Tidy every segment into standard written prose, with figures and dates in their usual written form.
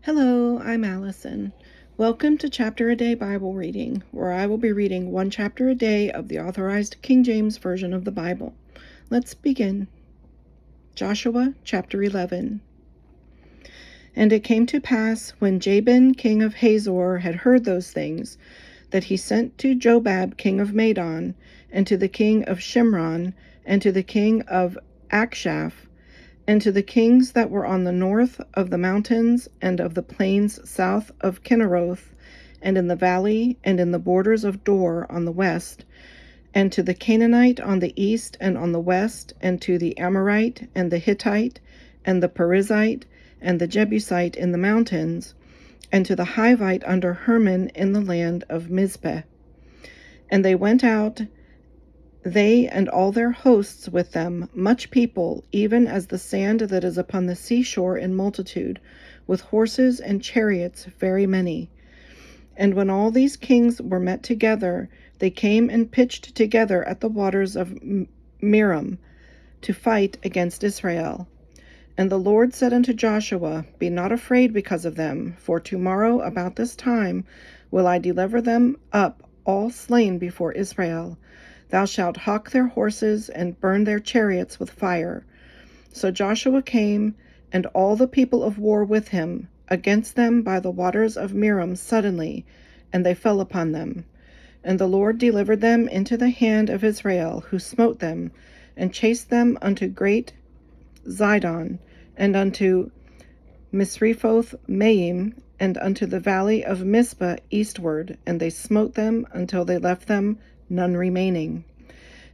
Hello, I'm Allison. Welcome to Chapter a Day Bible Reading, where I will be reading one chapter a day of the Authorized King James Version of the Bible. Let's begin. Joshua chapter 11. And it came to pass, when Jabin king of Hazor had heard those things, that he sent to Jobab king of Madon, and to the king of Shimron, and to the king of Akshaph, and to the kings that were on the north of the mountains and of the plains south of Kinneroth, and in the valley and in the borders of Dor on the west, and to the Canaanite on the east and on the west, and to the Amorite and the Hittite and the Perizzite and the Jebusite in the mountains, and to the Hivite under Hermon in the land of Mizpeh. And they went out, they and all their hosts with them, much people, even as the sand that is upon the seashore in multitude, with horses and chariots very many. And when all these kings were met together, they came and pitched together at the waters of Merom to fight against Israel. And the Lord said unto Joshua, Be not afraid because of them, for tomorrow about this time will I deliver them up all slain before Israel. Thou shalt hawk their horses and burn their chariots with fire. So Joshua came, and all the people of war with him, against them by the waters of Merom suddenly, and they fell upon them. And the Lord delivered them into the hand of Israel, who smote them, and chased them unto great Zidon, and unto Misrephoth Maim, and unto the valley of Mizpah eastward, and they smote them until they left them none remaining.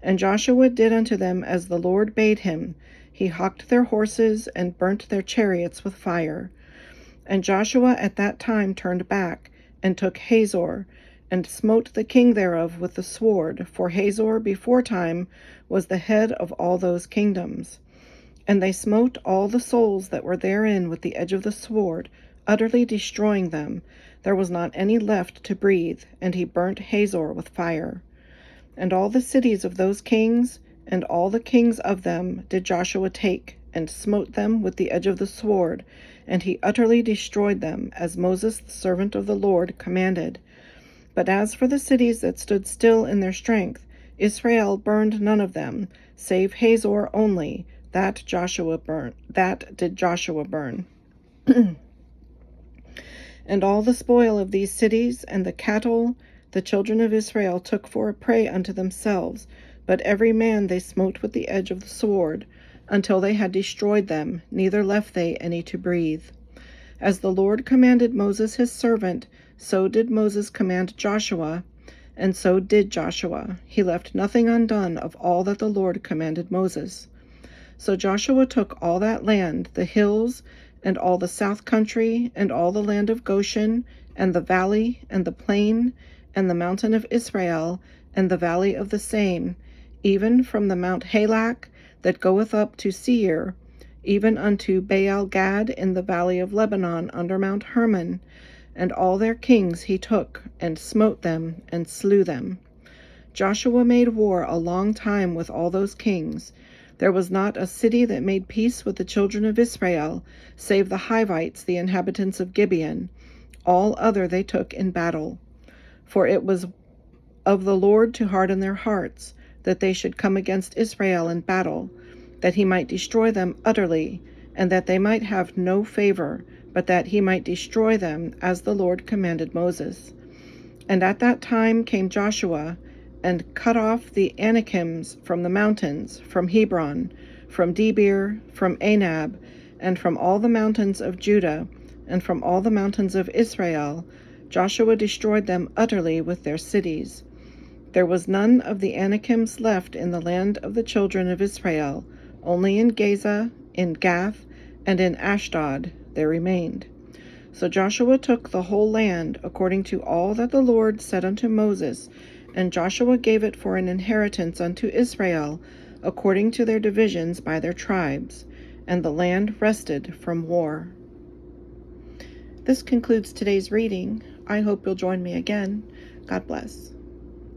And Joshua did unto them as the Lord bade him. He hawked their horses and burnt their chariots with fire. And Joshua at that time turned back, and took Hazor, and smote the king thereof with the sword, for Hazor beforetime was the head of all those kingdoms. And they smote all the souls that were therein with the edge of the sword, utterly destroying them. There was not any left to breathe, and he burnt Hazor with fire. And all the cities of those kings, and all the kings of them, did Joshua take, and smote them with the edge of the sword, and he utterly destroyed them, as Moses the servant of the Lord commanded. But as for the cities that stood still in their strength, Israel burned none of them, save Hazor only, that did Joshua burn. And all the spoil of these cities, and the cattle, the children of Israel took for a prey unto themselves, but every man they smote with the edge of the sword, until they had destroyed them, neither left they any to breathe. As the Lord commanded Moses his servant, so did Moses command Joshua, and so did Joshua. He left nothing undone of all that the Lord commanded Moses. So Joshua took all that land, the hills, and all the south country, and all the land of Goshen, and the valley, and the plain, and the mountain of Israel, and the valley of the same, even from the Mount Halak that goeth up to Seir, even unto Baal Gad in the valley of Lebanon under Mount Hermon, and all their kings he took, and smote them, and slew them. Joshua made war a long time with all those kings. There was not a city that made peace with the children of Israel, save the Hivites, the inhabitants of Gibeon. All other they took in battle. For it was of the Lord to harden their hearts, that they should come against Israel in battle, that he might destroy them utterly, and that they might have no favor, but that he might destroy them, as the Lord commanded Moses. And at that time came Joshua, and cut off the Anakims from the mountains, from Hebron, from Debir, from Anab, and from all the mountains of Judah, and from all the mountains of Israel. Joshua destroyed them utterly with their cities. There was none of the Anakims left in the land of the children of Israel, only in Gaza, in Gath, and in Ashdod there remained. So Joshua took the whole land, according to all that the Lord said unto Moses, and Joshua gave it for an inheritance unto Israel, according to their divisions by their tribes, and the land rested from war. This concludes today's reading. I hope you'll join me again. God bless.